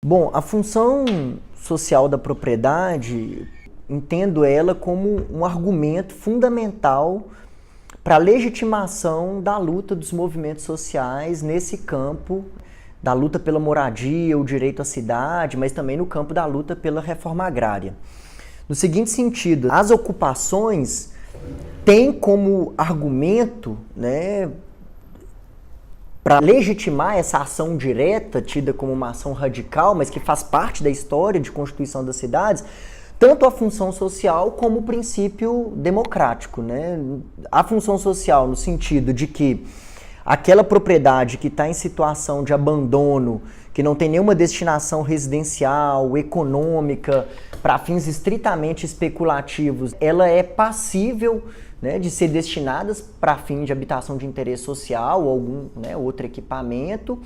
Bom, a função social da propriedade, entendo ela como um argumento fundamental para a legitimação da luta dos movimentos sociais nesse campo, da luta pela moradia, o direito à cidade, mas também no campo da luta pela reforma agrária. No seguinte sentido, as ocupações têm como argumento, para legitimar essa ação direta, tida como uma ação radical, mas que faz parte da história de constituição das cidades, tanto a função social como o princípio democrático. A função social no sentido de que aquela propriedade que está em situação de abandono, que não tem nenhuma destinação residencial, econômica, para fins estritamente especulativos, ela é passível de ser destinadas para fim de habitação de interesse social ou algum outro equipamento.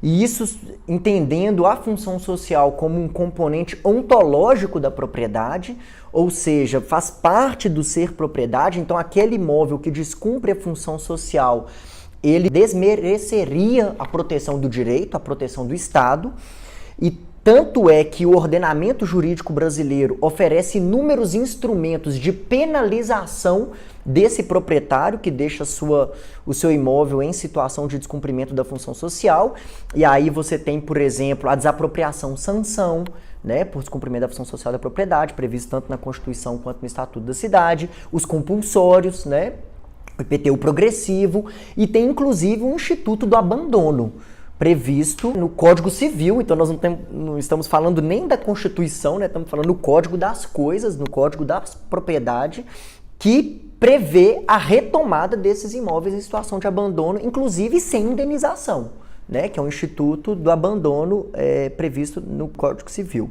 E isso entendendo a função social como um componente ontológico da propriedade, ou seja, faz parte do ser propriedade. Então aquele imóvel que descumpre a função social, ele desmereceria a proteção do direito, a proteção do Estado. E tanto é que o ordenamento jurídico brasileiro oferece inúmeros instrumentos de penalização desse proprietário que deixa o seu imóvel em situação de descumprimento da função social. E aí você tem, por exemplo, a desapropriação-sanção, por descumprimento da função social da propriedade, previsto tanto na Constituição quanto no Estatuto da Cidade, os compulsórios, o IPTU progressivo, e tem inclusive um Instituto do Abandono, previsto no Código Civil. Então nós não estamos falando nem da Constituição, estamos falando no Código das Coisas, no Código da Propriedade, que prevê a retomada desses imóveis em situação de abandono, inclusive sem indenização, que é o Instituto do Abandono previsto no Código Civil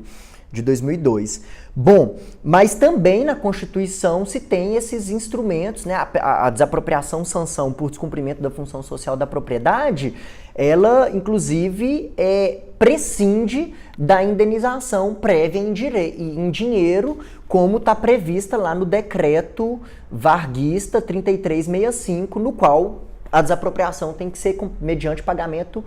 de 2002. Bom, mas também na Constituição se tem esses instrumentos, a desapropriação-sanção por descumprimento da função social da propriedade, ela inclusive prescinde da indenização prévia em dinheiro, como está prevista lá no decreto varguista 3365, no qual a desapropriação tem que ser mediante pagamento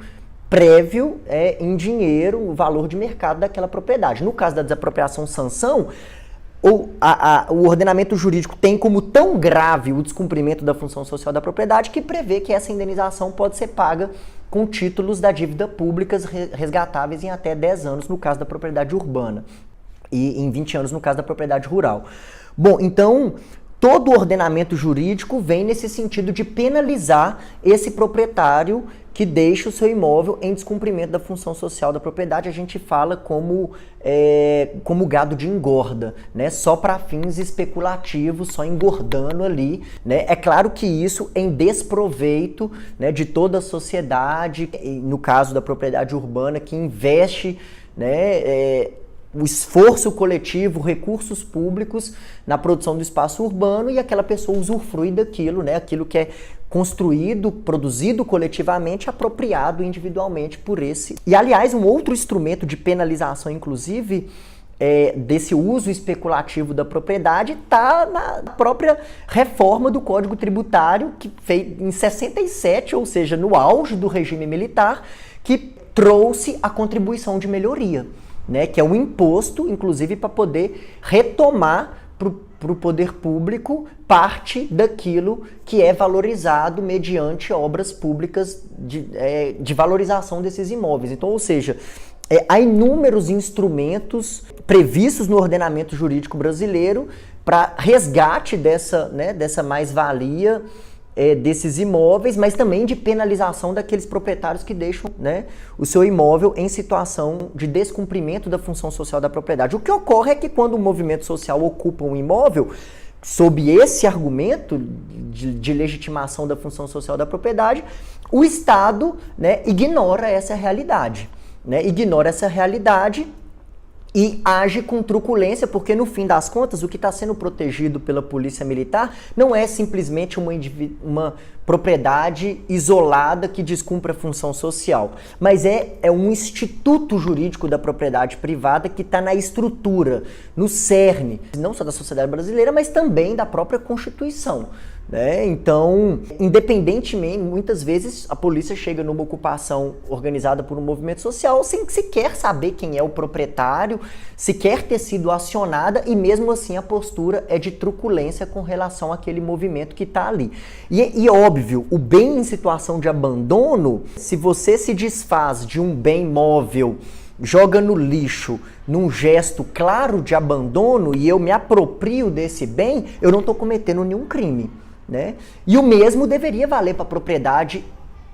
prévio em dinheiro, o valor de mercado daquela propriedade. No caso da desapropriação-sanção, o ordenamento jurídico tem como tão grave o descumprimento da função social da propriedade que prevê que essa indenização pode ser paga com títulos da dívida pública resgatáveis em até 10 anos no caso da propriedade urbana e em 20 anos no caso da propriedade rural. Bom, então todo o ordenamento jurídico vem nesse sentido de penalizar esse proprietário que deixa o seu imóvel em descumprimento da função social da propriedade. A gente fala como gado de engorda, só para fins especulativos, só engordando ali. É claro que isso em desproveito de toda a sociedade, no caso da propriedade urbana, que investe o esforço coletivo, recursos públicos na produção do espaço urbano, e aquela pessoa usufrui daquilo, aquilo que é construído, produzido coletivamente, apropriado individualmente por esse. E, aliás, um outro instrumento de penalização, inclusive, desse uso especulativo da propriedade está na própria reforma do Código Tributário, que fez em 67, ou seja, no auge do regime militar, que trouxe a contribuição de melhoria, que é um imposto, inclusive, para poder retomar para o poder público parte daquilo que é valorizado mediante obras públicas de valorização desses imóveis. Então, ou seja, há inúmeros instrumentos previstos no ordenamento jurídico brasileiro para resgate dessa mais-valia desses imóveis, mas também de penalização daqueles proprietários que deixam o seu imóvel em situação de descumprimento da função social da propriedade. O que ocorre é que quando o movimento social ocupa um imóvel, sob esse argumento de legitimação da função social da propriedade, o Estado ignora essa realidade. Ignora essa realidade e age com truculência, porque no fim das contas o que está sendo protegido pela polícia militar não é simplesmente uma propriedade isolada que descumpre a função social, mas é um instituto jurídico da propriedade privada que está na estrutura, no cerne, não só da sociedade brasileira, mas também da própria Constituição. né? Então, independentemente, muitas vezes a polícia chega numa ocupação organizada por um movimento social sem sequer saber quem é o proprietário, sequer ter sido acionada, e mesmo assim a postura é de truculência com relação àquele movimento que está ali. E óbvio, o bem em situação de abandono, se você se desfaz de um bem móvel, joga no lixo, num gesto claro de abandono, e eu me aproprio desse bem, eu não estou cometendo nenhum crime, né? E o mesmo deveria valer para a propriedade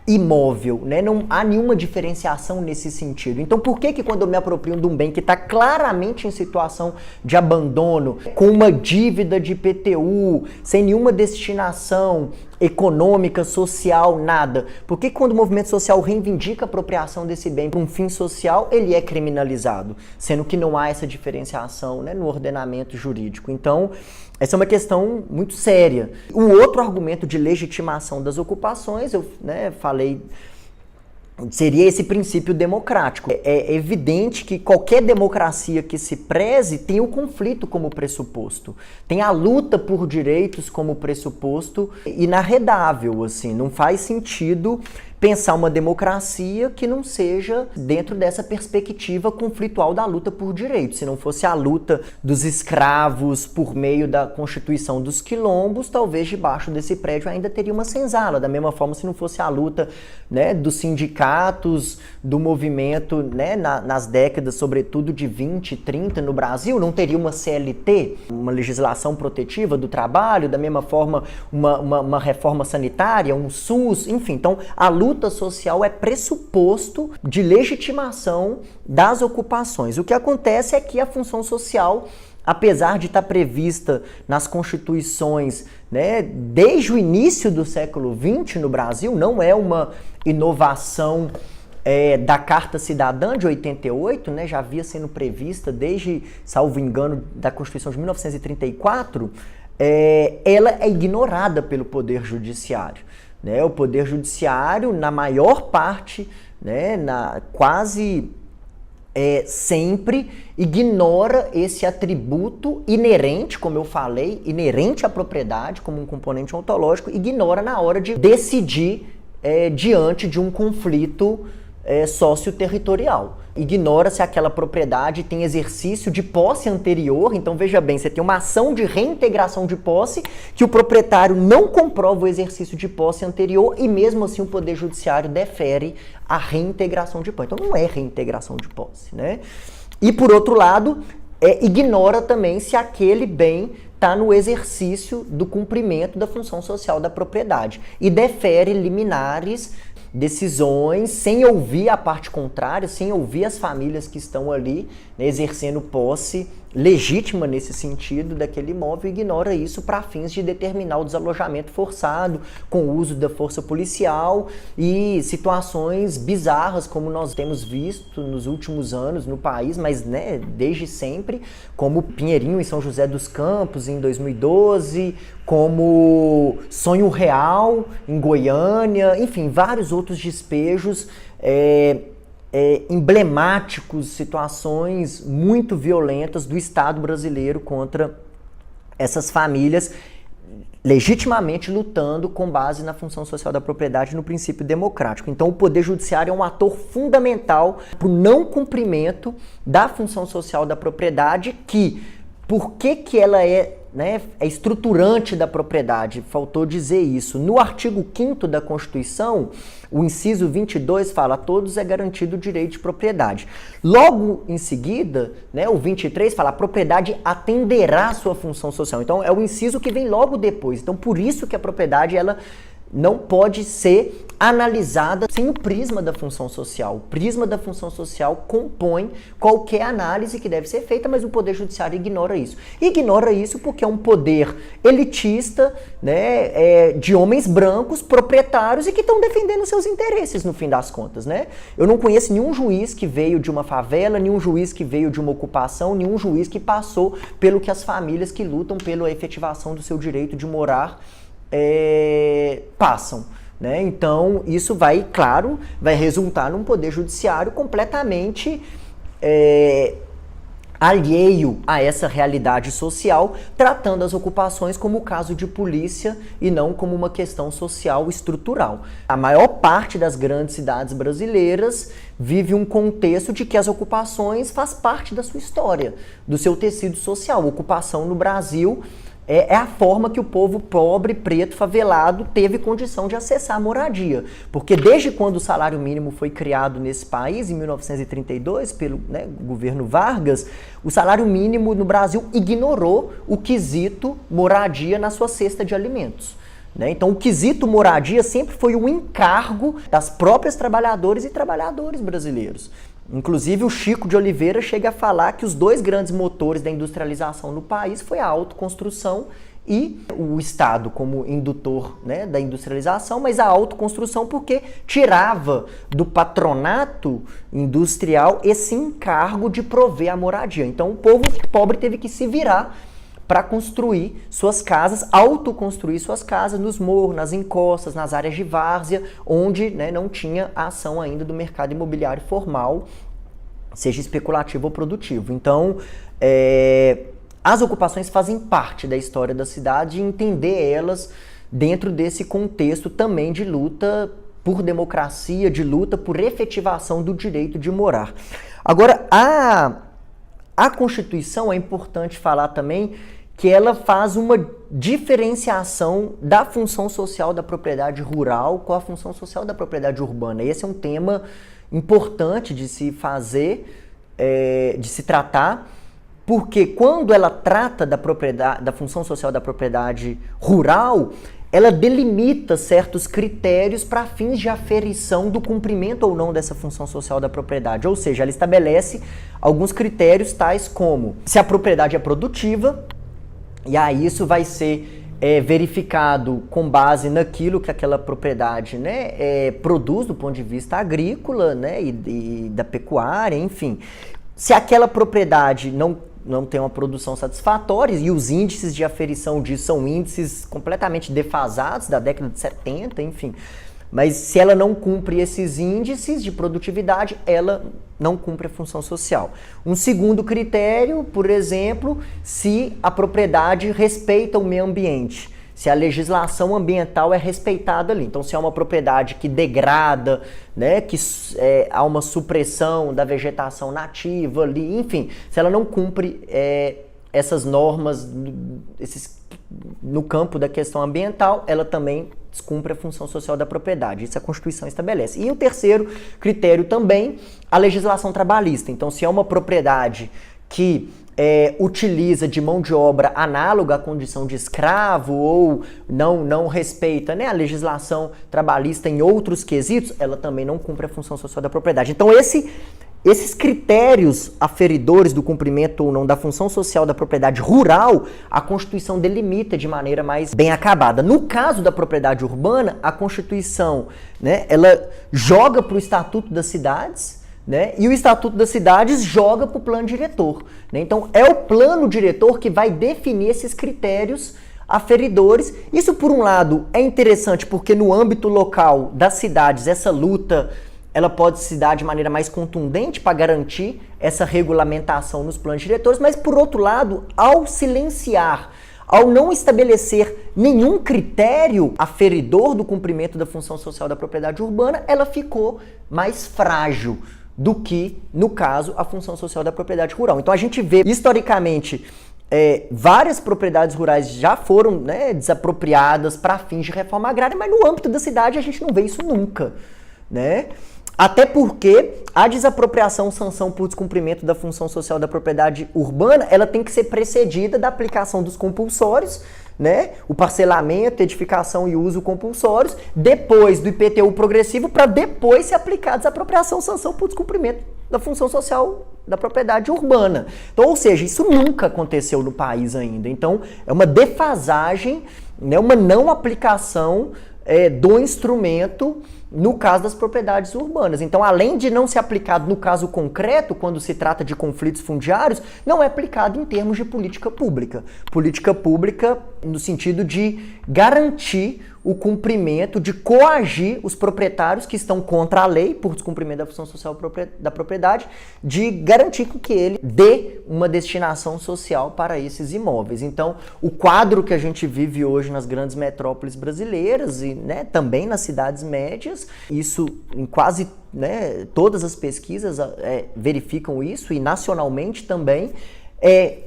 imóvel, né? Não há nenhuma diferenciação nesse sentido. Então, por que quando eu me aproprio de um bem que está claramente em situação de abandono, com uma dívida de IPTU, sem nenhuma destinação econômica, social, nada, por que quando o movimento social reivindica a apropriação desse bem para um fim social, ele é criminalizado, sendo que não há essa diferenciação, né, no ordenamento jurídico? Então, essa é uma questão muito séria. O outro argumento de legitimação das ocupações, eu, né, falei, seria esse princípio democrático. É evidente que qualquer democracia que se preze tem o conflito como pressuposto, tem a luta por direitos como pressuposto inarredável, assim, não faz sentido pensar uma democracia que não seja dentro dessa perspectiva conflitual da luta por direitos. Se não fosse a luta dos escravos por meio da constituição dos quilombos, talvez debaixo desse prédio ainda teria uma senzala. Da mesma forma, se não fosse a luta, né, dos sindicatos, do movimento, né, nas décadas, sobretudo de 20 e 30 no Brasil, não teria uma CLT, uma legislação protetiva do trabalho, da mesma forma uma reforma sanitária, um SUS, enfim. Então, a luta social é pressuposto de legitimação das ocupações. O que acontece é que a função social, apesar de estar prevista nas constituições, né, desde o início do século XX no Brasil, não é uma inovação da Carta Cidadã de 88, né, já havia sendo prevista desde, salvo engano, da Constituição de 1934, ela é ignorada pelo Poder Judiciário. Né? O Poder Judiciário, na maior parte, né, quase sempre, ignora esse atributo inerente, como eu falei, inerente à propriedade, como um componente ontológico, ignora na hora de decidir diante de um conflito socioterritorial. Ignora se aquela propriedade tem exercício de posse anterior. Então, veja bem, você tem uma ação de reintegração de posse que o proprietário não comprova o exercício de posse anterior e mesmo assim o Poder Judiciário defere a reintegração de posse. Então, não é reintegração de posse, né? E, por outro lado, ignora também se aquele bem está no exercício do cumprimento da função social da propriedade e defere liminares, decisões, sem ouvir a parte contrária, sem ouvir as famílias que estão ali, né, exercendo posse legítima nesse sentido daquele imóvel, ignora isso para fins de determinar o desalojamento forçado, com o uso da força policial e situações bizarras como nós temos visto nos últimos anos no país, mas, né, desde sempre, como Pinheirinho em São José dos Campos em 2012, como Sonho Real em Goiânia, enfim, vários outros despejos emblemáticos, situações muito violentas do Estado brasileiro contra essas famílias, legitimamente lutando com base na função social da propriedade no princípio democrático. Então, o Poder Judiciário é um ator fundamental para o não cumprimento da função social da propriedade, que, por que ela é estruturante da propriedade? Faltou dizer isso. No artigo 5º da Constituição, o inciso 22 fala: a todos é garantido o direito de propriedade. Logo em seguida, né, o 23 fala: a propriedade atenderá a sua função social. Então, é o inciso que vem logo depois. Então, por isso que a propriedade, ela não pode ser analisada sem o prisma da função social. O prisma da função social compõe qualquer análise que deve ser feita, mas o Poder Judiciário ignora isso. Ignora isso porque é um poder elitista, né, de homens brancos, proprietários e que estão defendendo seus interesses, no fim das contas, né? Eu não conheço nenhum juiz que veio de uma favela, nenhum juiz que veio de uma ocupação, nenhum juiz que passou pelo que as famílias que lutam pela efetivação do seu direito de morar passam, né? Então, isso vai, claro, vai resultar num Poder Judiciário completamente alheio a essa realidade social, tratando as ocupações como caso de polícia e não como uma questão social estrutural. A maior parte das grandes cidades brasileiras vive um contexto de que as ocupações faz parte da sua história, do seu tecido social. A ocupação no Brasil é a forma que o povo pobre, preto, favelado teve condição de acessar a moradia. Porque desde quando o salário mínimo foi criado nesse país, em 1932, pelo governo Vargas, o salário mínimo no Brasil ignorou o quesito moradia na sua cesta de alimentos. Então, o quesito moradia sempre foi um encargo das próprias trabalhadoras e trabalhadores brasileiros. Inclusive, o Chico de Oliveira chega a falar que os dois grandes motores da industrialização no país foi a autoconstrução e o Estado como indutor da industrialização, mas a autoconstrução porque tirava do patronato industrial esse encargo de prover a moradia. Então, o povo pobre teve que se virar para construir suas casas, autoconstruir suas casas nos morros, nas encostas, nas áreas de várzea, onde não tinha a ação ainda do mercado imobiliário formal, seja especulativo ou produtivo. Então, as ocupações fazem parte da história da cidade e entender elas dentro desse contexto também de luta por democracia, de luta por efetivação do direito de morar. Agora, a Constituição, é importante falar também que ela faz uma diferenciação da função social da propriedade rural com a função social da propriedade urbana. Esse é um tema importante de se fazer, de se tratar, porque quando ela trata da função social da propriedade rural, ela delimita certos critérios para fins de aferição do cumprimento ou não dessa função social da propriedade. Ou seja, ela estabelece alguns critérios tais como se a propriedade é produtiva, e aí isso vai ser verificado com base naquilo que aquela propriedade produz do ponto de vista agrícola e da pecuária, enfim. Se aquela propriedade não tem uma produção satisfatória, e os índices de aferição disso são índices completamente defasados da década de 70, enfim. Mas se ela não cumpre esses índices de produtividade, ela não cumpre a função social. Um segundo critério, por exemplo, se a propriedade respeita o meio ambiente, se a legislação ambiental é respeitada ali. Então, se é uma propriedade que degrada, que há uma supressão da vegetação nativa ali, enfim, se ela não cumpre essas normas no campo da questão ambiental, ela também descumpre a função social da propriedade. Isso a Constituição estabelece. E o terceiro critério também, a legislação trabalhista. Então, se é uma propriedade que utiliza de mão de obra análoga à condição de escravo ou não respeita a legislação trabalhista em outros quesitos, ela também não cumpre a função social da propriedade. Então, esses critérios aferidores do cumprimento ou não da função social da propriedade rural, a Constituição delimita de maneira mais bem acabada. No caso da propriedade urbana, a Constituição ela joga para o Estatuto das Cidades, e o Estatuto das Cidades joga para o plano diretor. Então, é o plano diretor que vai definir esses critérios aferidores. Isso, por um lado, é interessante porque no âmbito local das cidades, essa luta ela pode se dar de maneira mais contundente para garantir essa regulamentação nos planos diretores, mas, por outro lado, ao silenciar, ao não estabelecer nenhum critério aferidor do cumprimento da função social da propriedade urbana, ela ficou mais frágil do que, no caso, a função social da propriedade rural. Então, a gente vê, historicamente, várias propriedades rurais já foram desapropriadas para fins de reforma agrária, mas no âmbito da cidade a gente não vê isso nunca, Até porque a desapropriação sanção por descumprimento da função social da propriedade urbana, ela tem que ser precedida da aplicação dos compulsórios, o parcelamento, edificação e uso compulsórios, depois do IPTU progressivo, para depois ser aplicada a desapropriação sanção por descumprimento da função social da propriedade urbana. Então, ou seja, isso nunca aconteceu no país ainda. Então, é uma defasagem, uma não aplicação do instrumento no caso das propriedades urbanas. Então, além de não ser aplicado no caso concreto, quando se trata de conflitos fundiários, não é aplicado em termos de política pública. Política pública no sentido de garantir o cumprimento, de coagir os proprietários que estão contra a lei por descumprimento da função social da propriedade, de garantir que ele dê uma destinação social para esses imóveis. Então, o quadro que a gente vive hoje nas grandes metrópoles brasileiras e, né, também nas cidades médias, isso em quase, né, todas as pesquisas verificam isso, e nacionalmente também,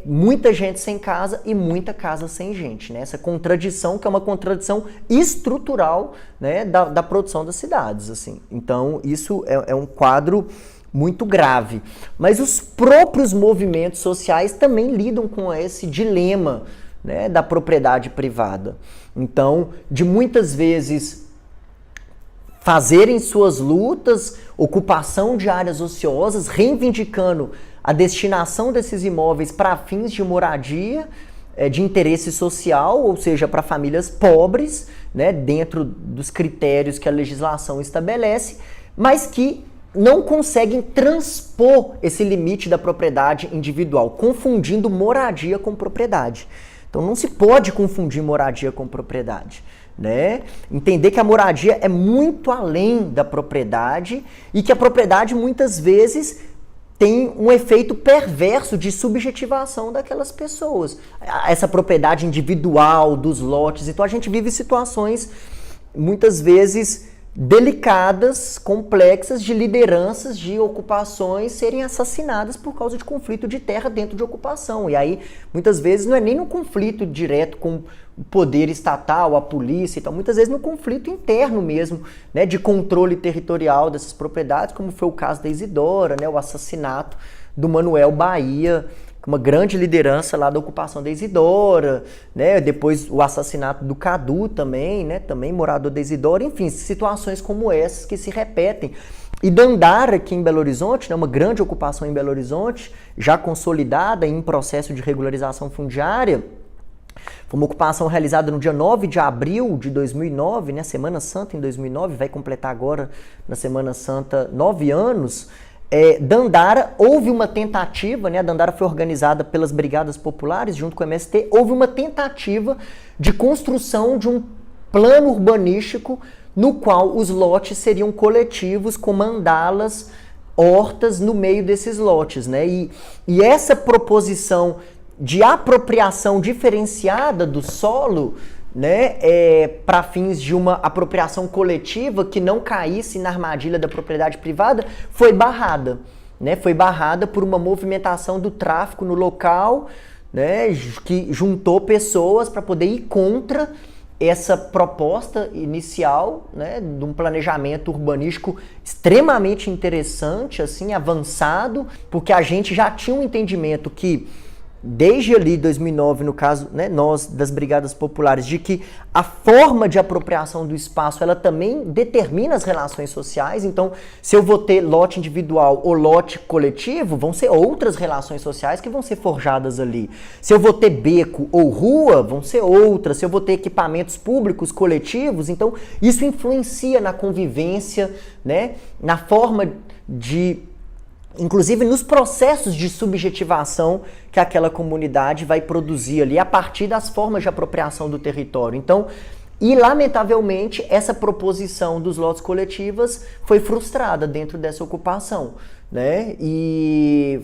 muita gente sem casa e muita casa sem gente, né? Essa contradição, que é uma contradição estrutural, né, da produção das cidades, assim. Então, isso é um quadro muito grave. Mas os próprios movimentos sociais também lidam com esse dilema, né, da propriedade privada. Então, de muitas vezes fazerem suas lutas, ocupação de áreas ociosas, reivindicando a destinação desses imóveis para fins de moradia, de interesse social, ou seja, para famílias pobres, né, dentro dos critérios que a legislação estabelece, mas que não conseguem transpor esse limite da propriedade individual, confundindo moradia com propriedade. Então não se pode confundir moradia com propriedade, né? Entender que a moradia é muito além da propriedade e que a propriedade muitas vezes tem um efeito perverso de subjetivação daquelas pessoas. Essa propriedade individual dos lotes. Então a gente vive situações muitas vezes delicadas, complexas, de lideranças de ocupações serem assassinadas por causa de conflito de terra dentro de ocupação. E aí, muitas vezes, não é nem um conflito direto com o poder estatal, a polícia e tal, muitas vezes no conflito interno mesmo, né, de controle territorial dessas propriedades, como foi o caso da Isidora, né, o assassinato do Manuel Bahia, uma grande liderança lá da ocupação da Isidora, né? Depois o assassinato do Cadu também, né? Também morador da Isidora, enfim, situações como essas que se repetem. E Dandara, aqui em Belo Horizonte, né? Uma grande ocupação em Belo Horizonte, já consolidada em processo de regularização fundiária, foi uma ocupação realizada no dia 9 de abril de 2009, né? Semana Santa em 2009, vai completar agora na Semana Santa 9 anos. Dandara, houve uma tentativa, né? A Dandara foi organizada pelas Brigadas Populares, junto com o MST, houve uma tentativa de construção de um plano urbanístico no qual os lotes seriam coletivos, com mandalas, hortas no meio desses lotes, né? E essa proposição de apropriação diferenciada do solo, né, para fins de uma apropriação coletiva que não caísse na armadilha da propriedade privada, foi barrada, né? Foi barrada por uma movimentação do tráfico no local, né, que juntou pessoas para poder ir contra essa proposta inicial, né, de um planejamento urbanístico extremamente interessante, assim, avançado, porque a gente já tinha um entendimento que desde ali 2009, no caso, né, nós das Brigadas Populares, de que a forma de apropriação do espaço, ela também determina as relações sociais. Então, se eu vou ter lote individual ou lote coletivo, vão ser outras relações sociais que vão ser forjadas ali. Se eu vou ter beco ou rua, vão ser outras. Se eu vou ter equipamentos públicos coletivos, então isso influencia na convivência, né, na forma de... inclusive nos processos de subjetivação que aquela comunidade vai produzir ali a partir das formas de apropriação do território. Então, e lamentavelmente, essa proposição dos lotes coletivos foi frustrada dentro dessa ocupação, né? E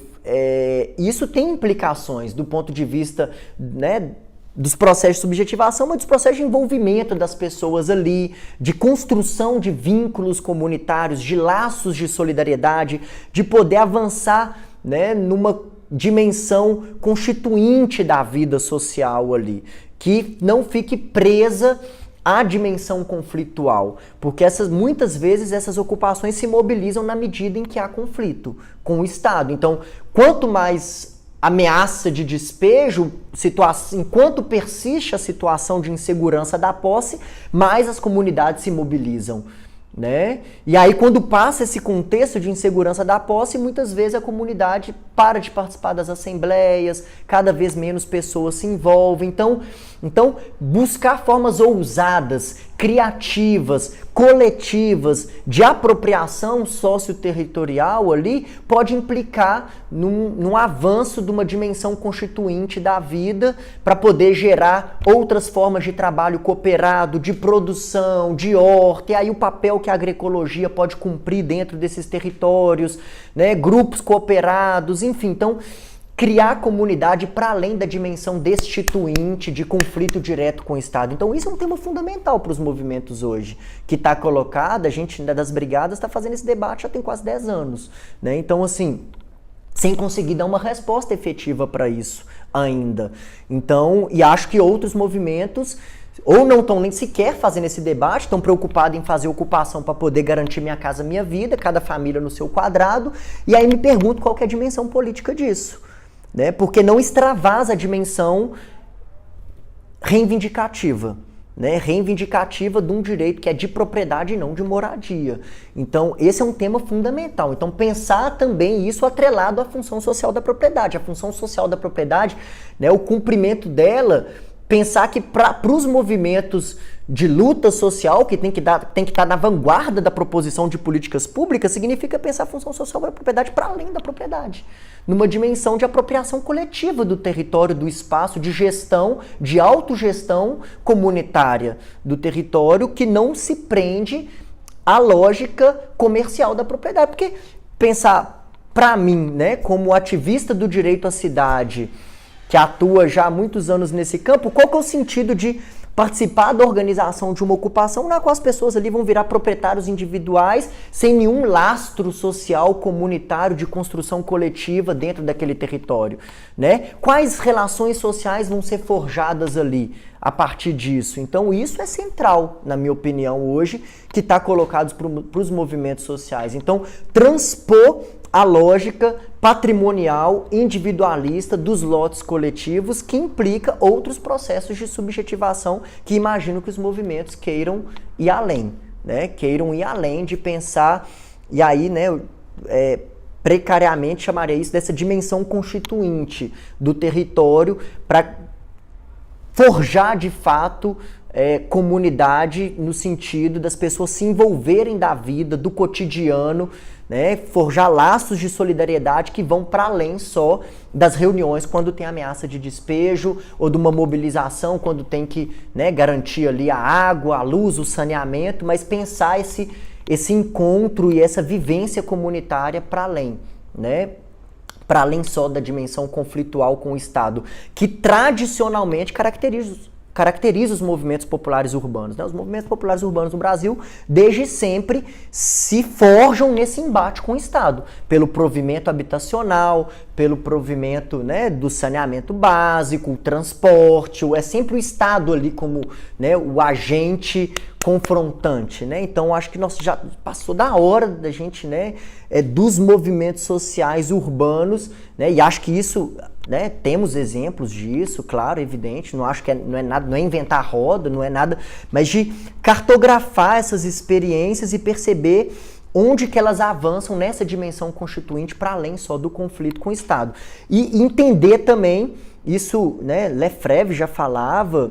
isso tem implicações do ponto de vista, né, dos processos de subjetivação, mas dos processos de envolvimento das pessoas ali, de construção de vínculos comunitários, de laços de solidariedade, de poder avançar, né, numa dimensão constituinte da vida social ali, que não fique presa à dimensão conflitual, porque muitas vezes essas ocupações se mobilizam na medida em que há conflito com o Estado. Então, quanto mais ameaça de despejo, enquanto persiste a situação de insegurança da posse, mais as comunidades se mobilizam, né? E aí, quando passa esse contexto de insegurança da posse, muitas vezes a comunidade para de participar das assembleias, cada vez menos pessoas se envolvem. Então buscar formas ousadas, criativas, coletivas, de apropriação socioterritorial ali, pode implicar num avanço de uma dimensão constituinte da vida para poder gerar outras formas de trabalho cooperado, de produção, de horta, e aí o papel que a agroecologia pode cumprir dentro desses territórios, né, grupos cooperados, enfim. Então, criar comunidade para além da dimensão destituinte, de conflito direto com o Estado. Então isso é um tema fundamental para os movimentos hoje, que está colocado, a gente das brigadas está fazendo esse debate já tem quase 10 anos. Né? Então, assim, sem conseguir dar uma resposta efetiva para isso ainda. Então, e acho que outros movimentos ou não estão nem sequer fazendo esse debate, estão preocupados em fazer ocupação para poder garantir minha casa, minha vida, cada família no seu quadrado, e aí me pergunto qual que é a dimensão política disso. Né? Porque não extravasa a dimensão reivindicativa, né? Reivindicativa de um direito que é de propriedade e não de moradia. Então, esse é um tema fundamental. Então, pensar também isso atrelado à função social da propriedade. A função social da propriedade, né, o cumprimento dela, pensar que para os movimentos de luta social, que tem que estar na vanguarda da proposição de políticas públicas, significa pensar a função social da propriedade para além da propriedade, numa dimensão de apropriação coletiva do território, do espaço, de gestão, de autogestão comunitária do território, que não se prende à lógica comercial da propriedade. Porque pensar, para mim, né, como ativista do direito à cidade, que atua já há muitos anos nesse campo, qual que é o sentido de participar da organização de uma ocupação na qual as pessoas ali vão virar proprietários individuais sem nenhum lastro social, comunitário, de construção coletiva dentro daquele território, né? Quais relações sociais vão ser forjadas ali a partir disso? Então isso é central, na minha opinião, hoje, que está colocado para os movimentos sociais. Então, transpor a lógica patrimonial, individualista dos lotes coletivos, que implica outros processos de subjetivação que imagino que os movimentos queiram ir além, né? Queiram ir além de pensar, e aí, né, precariamente chamaria isso dessa dimensão constituinte do território para forjar de fato comunidade no sentido das pessoas se envolverem da vida, do cotidiano, né, forjar laços de solidariedade que vão para além só das reuniões quando tem ameaça de despejo ou de uma mobilização quando tem que, né, garantir ali a água, a luz, o saneamento, mas pensar esse encontro e essa vivência comunitária para além, né? Para além só da dimensão conflitual com o Estado, que tradicionalmente caracteriza os movimentos populares urbanos. Né? Os movimentos populares urbanos no Brasil, desde sempre, se forjam nesse embate com o Estado, pelo provimento habitacional, pelo provimento, né, do saneamento básico, o transporte, é sempre o Estado ali como, né, o agente confrontante, né? Então, acho que nós já passou da hora da gente, né, dos movimentos sociais urbanos, né, e acho que isso, né, temos exemplos disso, claro, evidente, não acho que não é nada, não é inventar roda, não é nada, mas de cartografar essas experiências e perceber onde que elas avançam nessa dimensão constituinte para além só do conflito com o Estado. E entender também, isso, né, Lefebvre já falava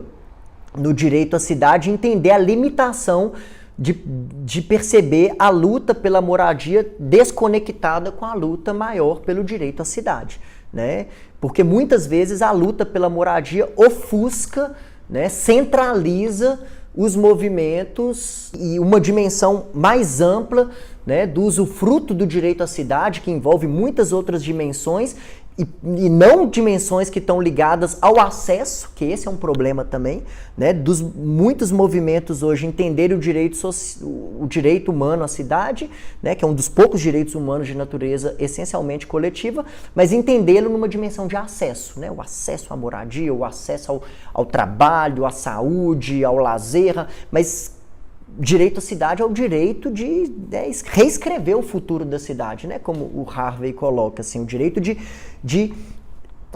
no direito à cidade, entender a limitação de perceber a luta pela moradia desconectada com a luta maior pelo direito à cidade, né? Porque muitas vezes a luta pela moradia ofusca, né, centraliza os movimentos e uma dimensão mais ampla, né, do usufruto do direito à cidade, que envolve muitas outras dimensões, e não dimensões que estão ligadas ao acesso, que esse é um problema também, né, dos muitos movimentos hoje entenderem o direito humano à cidade, né, que é um dos poucos direitos humanos de natureza essencialmente coletiva, mas entendê-lo numa dimensão de acesso, né, o acesso à moradia, o acesso ao trabalho, à saúde, ao lazer, mas direito à cidade é o direito de reescrever o futuro da cidade, né? Como o Harvey coloca, assim, o direito de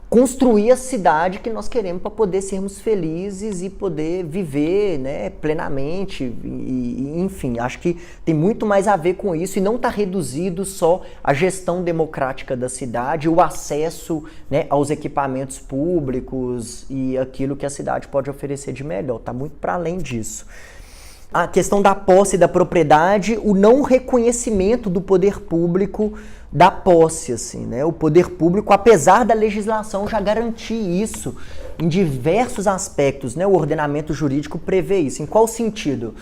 construir a cidade que nós queremos para poder sermos felizes e poder viver, né, plenamente, enfim, acho que tem muito mais a ver com isso e não está reduzido só à gestão democrática da cidade, o acesso, né, aos equipamentos públicos e aquilo que a cidade pode oferecer de melhor, está muito para além disso. A questão da posse e da propriedade, o não reconhecimento do poder público da posse, assim, né? O poder público, apesar da legislação já garantir isso em diversos aspectos, né? O ordenamento jurídico prevê isso. Em qual sentido?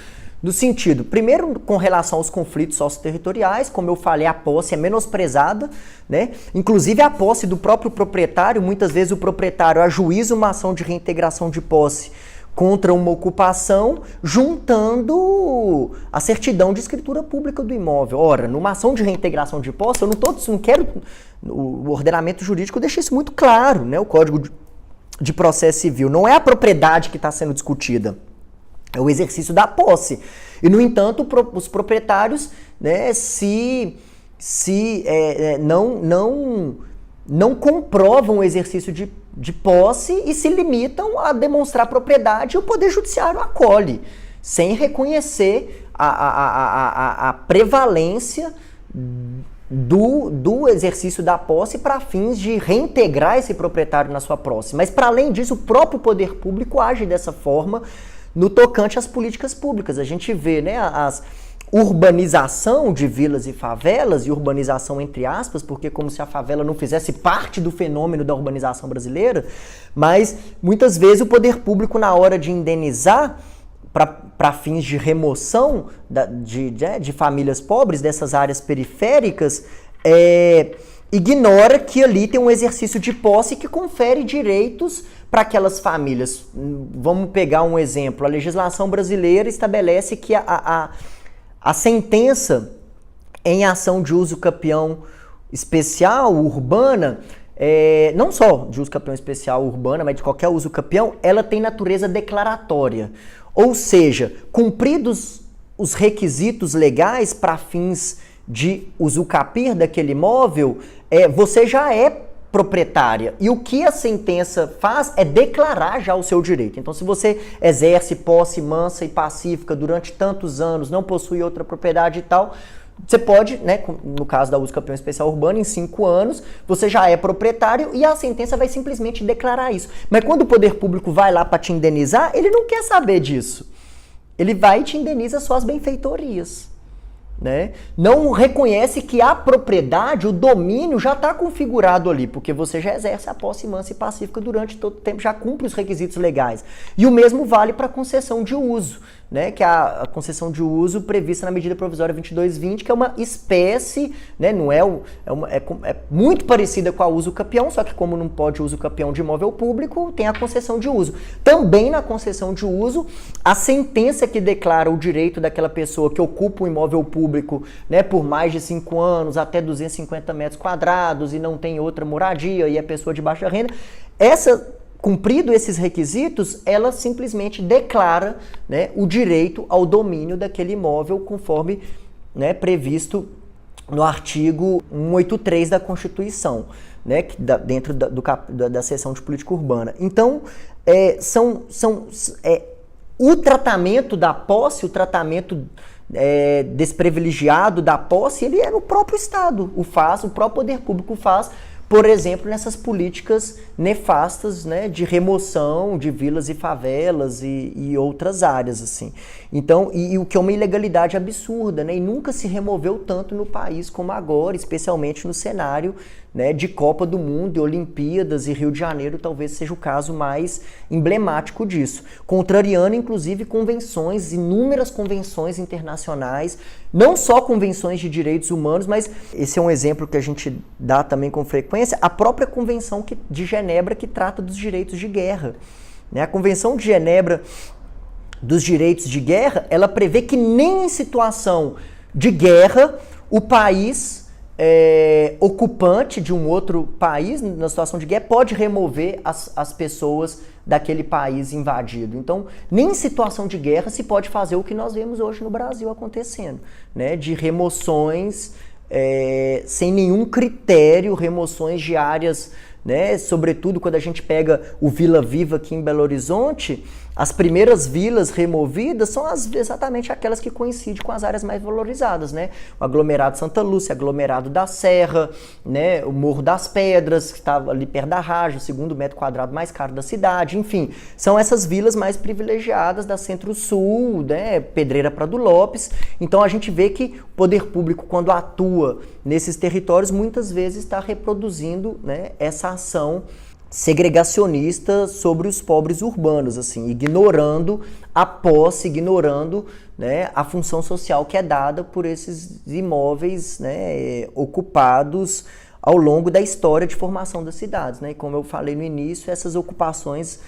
No sentido, primeiro, com relação aos conflitos socioterritoriais, como eu falei, a posse é menosprezada, né? Inclusive a posse do próprio proprietário, muitas vezes o proprietário ajuiza uma ação de reintegração de posse contra uma ocupação, juntando a certidão de escritura pública do imóvel. Ora, numa ação de reintegração de posse, eu não quero... O ordenamento jurídico deixa isso muito claro, né? O Código de Processo Civil. Não é a propriedade que está sendo discutida, é o exercício da posse. E, no entanto, os proprietários, né, não comprovam o exercício de posse e se limitam a demonstrar propriedade, e o Poder Judiciário acolhe, sem reconhecer a prevalência do exercício da posse para fins de reintegrar esse proprietário na sua posse. Mas, para além disso, o próprio poder público age dessa forma no tocante às políticas públicas. A gente vê, né, a urbanização de vilas e favelas, e urbanização entre aspas, porque como se a favela não fizesse parte do fenômeno da urbanização brasileira, mas muitas vezes o poder público, na hora de indenizar para fins de remoção de famílias pobres dessas áreas periféricas, ignora que ali tem um exercício de posse que confere direitos para aquelas famílias. Vamos pegar um exemplo. A legislação brasileira estabelece que a sentença em ação de uso capião especial, urbana, não só de uso capião especial urbana, mas de qualquer uso capião, ela tem natureza declaratória. Ou seja, cumpridos os requisitos legais para fins de usucapir daquele imóvel, você já é proprietária. E o que a sentença faz é declarar já o seu direito. Então, se você exerce posse mansa e pacífica durante tantos anos, não possui outra propriedade e tal, você pode, né, no caso da uso capião especial urbana, em 5 anos, você já é proprietário e a sentença vai simplesmente declarar isso. Mas quando o poder público vai lá para te indenizar, ele não quer saber disso. Ele vai e te indeniza suas benfeitorias, né? Não reconhece que a propriedade, o domínio já está configurado ali, porque você já exerce a posse mansa e pacífica durante todo o tempo, já cumpre os requisitos legais. E o mesmo vale para a concessão de uso, né? Que é a concessão de uso prevista na medida provisória 2220, que é uma espécie, né? Não é muito parecida com a uso capião, só que como não pode uso capião de imóvel público, tem a concessão de uso. Também na concessão de uso, a sentença que declara o direito daquela pessoa que ocupa um imóvel público, né, por mais de 5 anos, até 250 metros quadrados e não tem outra moradia e é pessoa de baixa renda, cumprido esses requisitos, ela simplesmente declara, né, o direito ao domínio daquele imóvel conforme, né, previsto no artigo 183 da Constituição, né, dentro da seção de política urbana. Então, o tratamento da posse, o tratamento desprivilegiado da posse, ele é no próprio Estado, o próprio poder público faz, por exemplo, nessas políticas nefastas, né, de remoção de vilas e favelas e outras áreas, assim. Então, e o que é uma ilegalidade absurda, né, e nunca se removeu tanto no país como agora, especialmente no cenário, né, de Copa do Mundo e Olimpíadas, e Rio de Janeiro talvez seja o caso mais emblemático disso. Contrariando, inclusive, convenções, inúmeras convenções internacionais, não só convenções de direitos humanos, mas esse é um exemplo que a gente dá também com frequência, a própria Convenção de Genebra, que trata dos direitos de guerra, né? A Convenção de Genebra dos direitos de guerra, ela prevê que nem em situação de guerra o país ocupante de um outro país, na situação de guerra, pode remover as pessoas daquele país invadido. Então, nem em situação de guerra se pode fazer o que nós vemos hoje no Brasil acontecendo, né? De remoções sem nenhum critério, remoções de áreas, né? Sobretudo quando a gente pega o Vila Viva aqui em Belo Horizonte, as primeiras vilas removidas são exatamente aquelas que coincidem com as áreas mais valorizadas, né? O aglomerado Santa Lúcia, aglomerado da Serra, né? O Morro das Pedras, que estava ali perto da Raja, o segundo metro quadrado mais caro da cidade, enfim. São essas vilas mais privilegiadas da Centro-Sul, né? Pedreira Prado Lopes. Então a gente vê que o poder público, quando atua nesses territórios, muitas vezes está reproduzindo, né, essa ação segregacionista sobre os pobres urbanos, assim, ignorando a posse, ignorando, né, a função social que é dada por esses imóveis, né, ocupados ao longo da história de formação das cidades, né? E como eu falei no início, essas ocupações,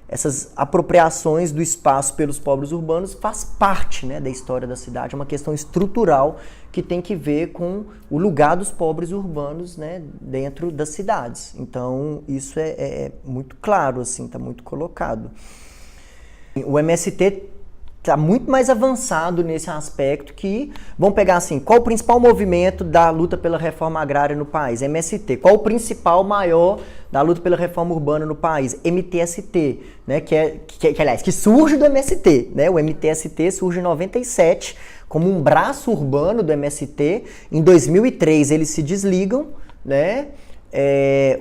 essas apropriações do espaço pelos pobres urbanos faz parte, né, da história da cidade, é uma questão estrutural que tem que ver com o lugar dos pobres urbanos, né, dentro das cidades. Então, isso é muito claro, assim, está muito colocado. O MST está muito mais avançado nesse aspecto que, vamos pegar assim, qual o principal movimento da luta pela reforma agrária no país? MST. Qual o principal maior da luta pela reforma urbana no país? MTST, né? Que surge do MST, né? O MTST surge em 97 como um braço urbano do MST. Em 2003 eles se desligam, né?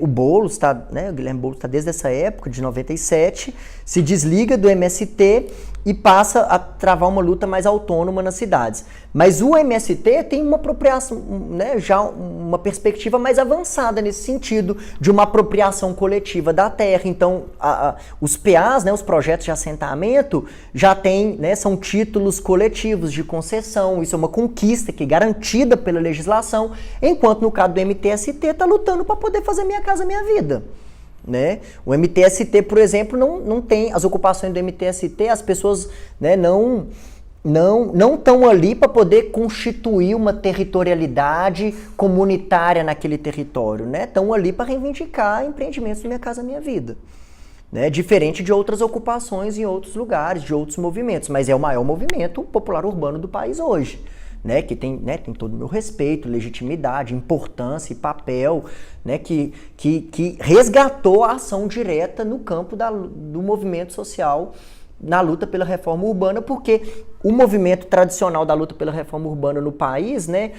O Boulos, né, o Guilherme Boulos está desde essa época, de 97, se desliga do MST e passa a travar uma luta mais autônoma nas cidades. Mas o MST tem uma apropriação, né, já uma perspectiva mais avançada nesse sentido, de uma apropriação coletiva da terra. Então, os PAs, né, os projetos de assentamento, já têm, né, são títulos coletivos de concessão. Isso é uma conquista que é garantida pela legislação, enquanto no caso do MTST está lutando para poder fazer Minha Casa Minha Vida. Né? O MTST, por exemplo, não tem as ocupações do MTST, as pessoas, né, não estão ali para poder constituir uma territorialidade comunitária naquele território, né? Estão ali para reivindicar empreendimentos do Minha Casa Minha Vida. Né? Diferente de outras ocupações em outros lugares, de outros movimentos, mas é o maior movimento popular urbano do país hoje. Né, que tem todo o meu respeito, legitimidade, importância e papel, né, que resgatou a ação direta no campo do movimento social na luta pela reforma urbana, porque o movimento tradicional da luta pela reforma urbana no país, né,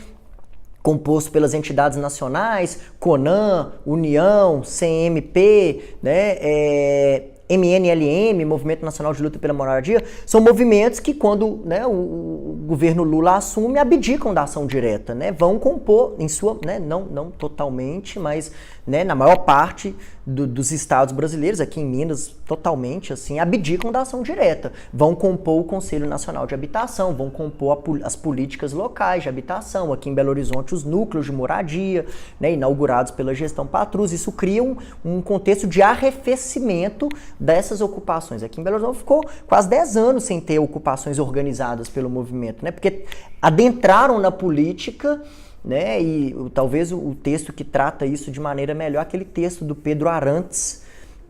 composto pelas entidades nacionais, CONAN, União, CMP, né, MNLM, Movimento Nacional de Luta pela Moradia, são movimentos que quando, né, o governo Lula assume, abdicam da ação direta, né, vão compor em sua, né, não totalmente, mas, né, na maior parte dos estados brasileiros, aqui em Minas, totalmente, assim, abdicam da ação direta, vão compor o Conselho Nacional de Habitação, vão compor as políticas locais de habitação, aqui em Belo Horizonte os núcleos de moradia, né, inaugurados pela gestão Patrus. Isso cria um contexto de arrefecimento dessas ocupações. Aqui em Belo Horizonte ficou quase 10 anos sem ter ocupações organizadas pelo movimento, né? Porque adentraram na política, né? E talvez o texto que trata isso de maneira melhor, aquele texto do Pedro Arantes,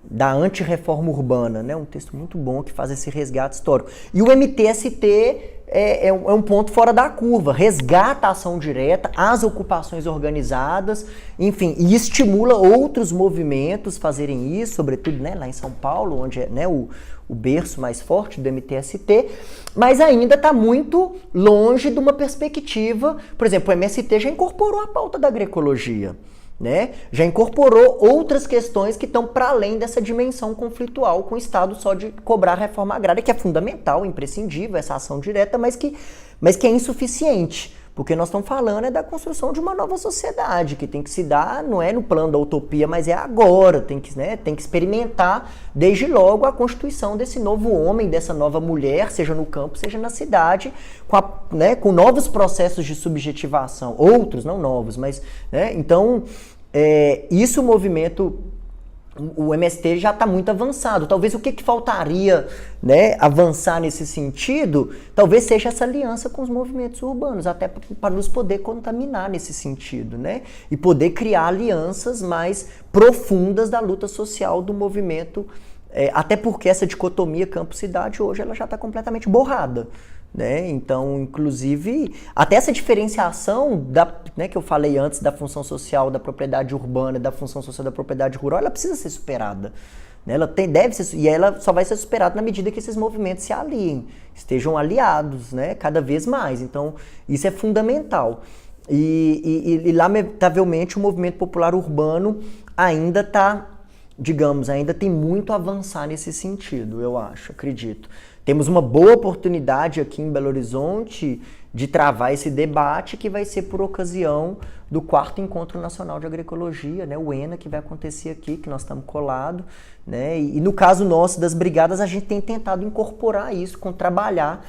da antirreforma urbana, né? Um texto muito bom que faz esse resgate histórico. E o MTST é um ponto fora da curva, resgata a ação direta, as ocupações organizadas, enfim, e estimula outros movimentos fazerem isso, sobretudo, né, lá em São Paulo, onde é, né, o berço mais forte do MTST, mas ainda está muito longe de uma perspectiva. Por exemplo, o MST já incorporou a pauta da agroecologia, né? Já incorporou outras questões que estão para além dessa dimensão conflitual com o Estado só de cobrar a reforma agrária, que é fundamental, imprescindível, essa ação direta, mas que é insuficiente, porque nós estamos falando da construção de uma nova sociedade, que tem que se dar, não é no plano da utopia, mas é agora, tem que experimentar desde logo a constituição desse novo homem, dessa nova mulher, seja no campo, seja na cidade, com novos processos de subjetivação, outros, não novos, mas, né, então, isso o movimento, o MST já está muito avançado. Talvez o que faltaria, né, avançar nesse sentido, talvez seja essa aliança com os movimentos urbanos, até para nos poder contaminar nesse sentido, né, e poder criar alianças mais profundas da luta social do movimento, até porque essa dicotomia campo-cidade hoje ela já está completamente borrada. Né? Então, inclusive, até essa diferenciação né, que eu falei antes da função social da propriedade urbana e da função social da propriedade rural, ela precisa ser superada. Né? E ela só vai ser superada na medida que esses movimentos se aliem, estejam aliados, né, cada vez mais. Então, isso é fundamental. E lamentavelmente, o movimento popular urbano ainda ainda tem muito a avançar nesse sentido, eu acho, acredito. Temos uma boa oportunidade aqui em Belo Horizonte de travar esse debate, que vai ser por ocasião do 4º Encontro Nacional de Agroecologia, né, o ENA, que vai acontecer aqui, que nós estamos colados, né, e no caso nosso das brigadas, a gente tem tentado incorporar isso, trabalhar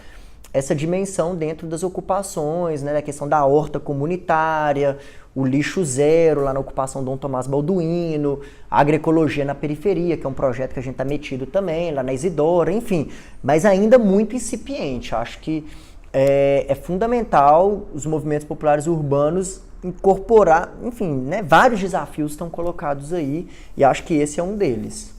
essa dimensão dentro das ocupações, né, da questão da horta comunitária, o lixo zero lá na ocupação Dom Tomás Balduino, a agroecologia na periferia, que é um projeto que a gente está metido também, lá na Isidora, enfim, mas ainda muito incipiente. Acho que é fundamental os movimentos populares urbanos incorporar, enfim, né, vários desafios estão colocados aí, e acho que esse é um deles.